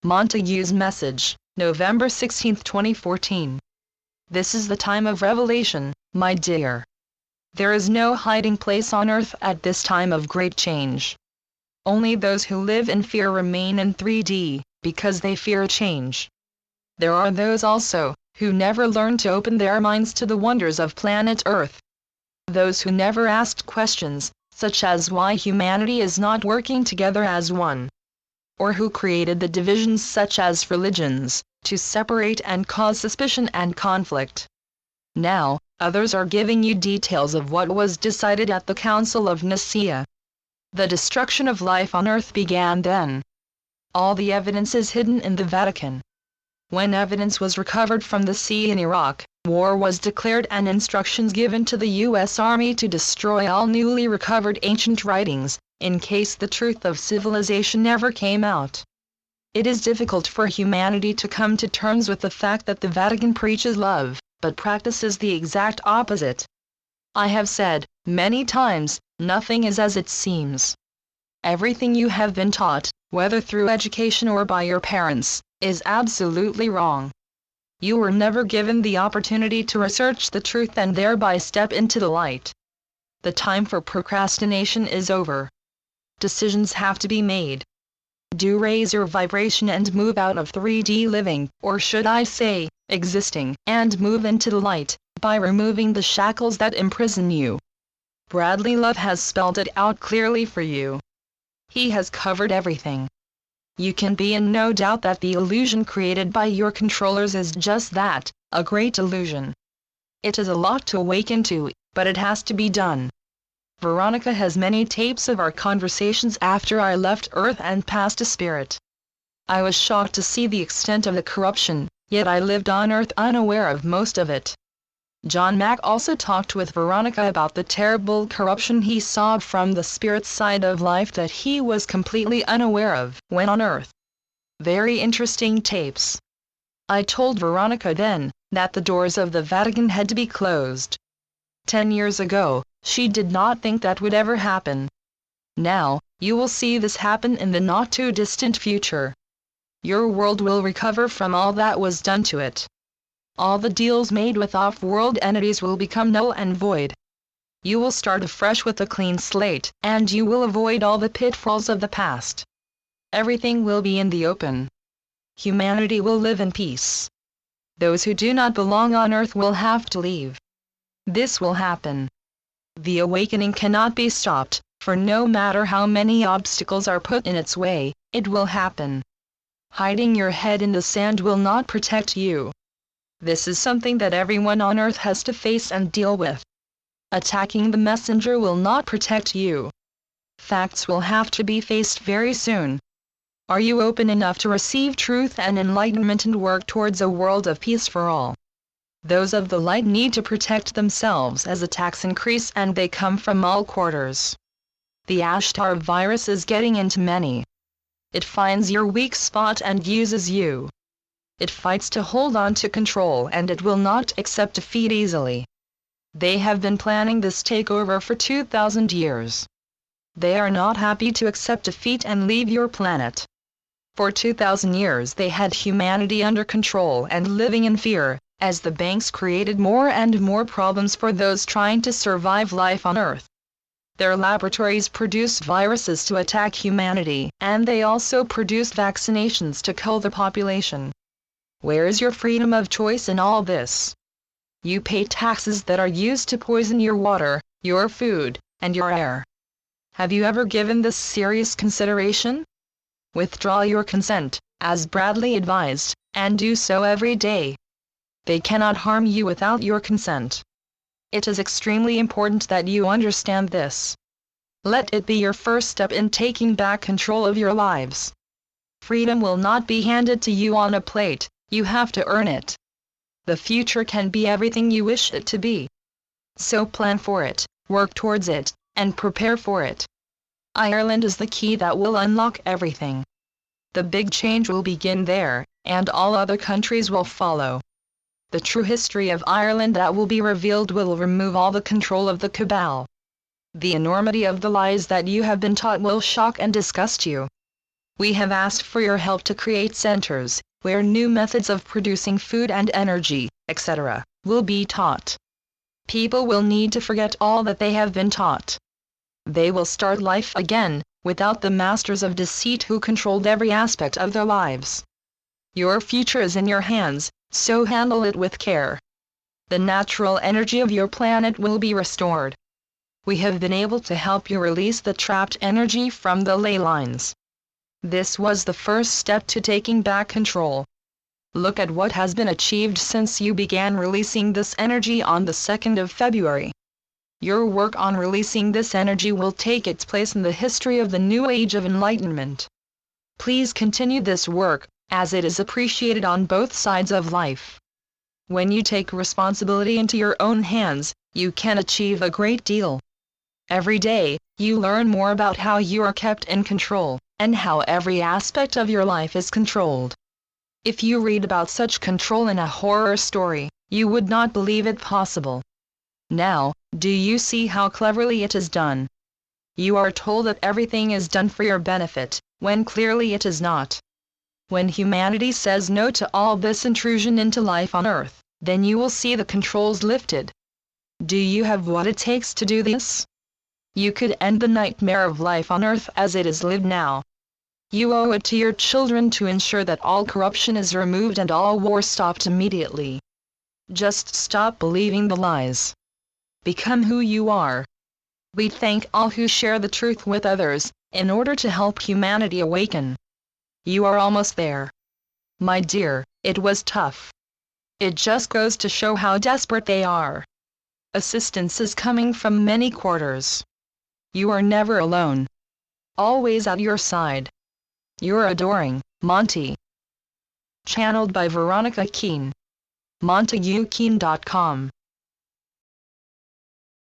Montague's message, November 16, 2014. This is the time of revelation, my dear. There is no hiding place on earth at this time of great change. Only those who live in fear remain in 3D, because they fear change. There are those also, who never learn to open their minds to the wonders of planet Earth. Those who never asked questions, such as why humanity is not working together as one. Or who created the divisions such as religions, to separate and cause suspicion and conflict. Now, others are giving you details of what was decided at the Council of Nicaea. The destruction of life on earth began then. All the evidence is hidden in the Vatican. When evidence was recovered from the sea in Iraq, war was declared and instructions given to the U.S. Army to destroy all newly recovered ancient writings, in case the truth of civilization never came out. It is difficult for humanity to come to terms with the fact that the Vatican preaches love, but practices the exact opposite. I have said, many times, nothing is as it seems. Everything you have been taught, whether through education or by your parents, is absolutely wrong. You were never given the opportunity to research the truth and thereby step into the light. The time for procrastination is over. Decisions have to be made. Do raise your vibration and move out of 3D living, or should I say, existing, and move into the light, by removing the shackles that imprison you. Bradley Love has spelled it out clearly for you. He has covered everything. You can be in no doubt that the illusion created by your controllers is just that, a great illusion. It is a lot to awaken to, but it has to be done. Veronica has many tapes of our conversations after I left Earth and passed to spirit. I was shocked to see the extent of the corruption, yet I lived on Earth unaware of most of it. John Mack also talked with Veronica about the terrible corruption he saw from the spirit side of life that he was completely unaware of when on Earth. Very interesting tapes. I told Veronica then that the doors of the Vatican had to be closed. 10 years ago, she did not think that would ever happen. Now, you will see this happen in the not-too-distant future. Your world will recover from all that was done to it. All the deals made with off-world entities will become null and void. You will start afresh with a clean slate, and you will avoid all the pitfalls of the past. Everything will be in the open. Humanity will live in peace. Those who do not belong on Earth will have to leave. This will happen. The awakening cannot be stopped, for no matter how many obstacles are put in its way, it will happen. Hiding your head in the sand will not protect you. This is something that everyone on Earth has to face and deal with. Attacking the messenger will not protect you. Facts will have to be faced very soon. Are you open enough to receive truth and enlightenment and work towards a world of peace for all? Those of the light need to protect themselves as attacks increase and they come from all quarters. The Ashtar virus is getting into many. It finds your weak spot and uses you. It fights to hold on to control and it will not accept defeat easily. They have been planning this takeover for 2,000 years. They are not happy to accept defeat and leave your planet. For 2,000 years they had humanity under control and living in fear, as the banks created more and more problems for those trying to survive life on Earth. Their laboratories produced viruses to attack humanity, and they also produced vaccinations to kill the population. Where is your freedom of choice in all this? You pay taxes that are used to poison your water, your food, and your air. Have you ever given this serious consideration? Withdraw your consent, as Bradley advised, and do so every day. They cannot harm you without your consent. It is extremely important that you understand this. Let it be your first step in taking back control of your lives. Freedom will not be handed to you on a plate, you have to earn it. The future can be everything you wish it to be. So plan for it, work towards it, and prepare for it. Ireland is the key that will unlock everything. The big change will begin there, and all other countries will follow. The true history of Ireland that will be revealed will remove all the control of the cabal. The enormity of the lies that you have been taught will shock and disgust you. We have asked for your help to create centers, where new methods of producing food and energy, etc., will be taught. People will need to forget all that they have been taught. They will start life again, without the masters of deceit who controlled every aspect of their lives. Your future is in your hands, so handle it with care. The natural energy of your planet will be restored. We have been able to help you release the trapped energy from the ley lines. This was the first step to taking back control. Look at what has been achieved since you began releasing this energy on the 2nd of February. Your work on releasing this energy will take its place in the history of the new age of enlightenment. Please continue this work, as it is appreciated on both sides of life. When you take responsibility into your own hands, you can achieve a great deal. Every day, you learn more about how you are kept in control, and how every aspect of your life is controlled. If you read about such control in a horror story, you would not believe it possible. Now, do you see how cleverly it is done? You are told that everything is done for your benefit, when clearly it is not. When humanity says no to all this intrusion into life on Earth, then you will see the controls lifted. Do you have what it takes to do this? You could end the nightmare of life on Earth as it is lived now. You owe it to your children to ensure that all corruption is removed and all war stopped immediately. Just stop believing the lies. Become who you are. We thank all who share the truth with others, in order to help humanity awaken. You are almost there. My dear, it was tough. It just goes to show how desperate they are. Assistance is coming from many quarters. You are never alone. Always at your side. Your adoring, Monty. Channeled by Veronica Keane. MontagueKeane.com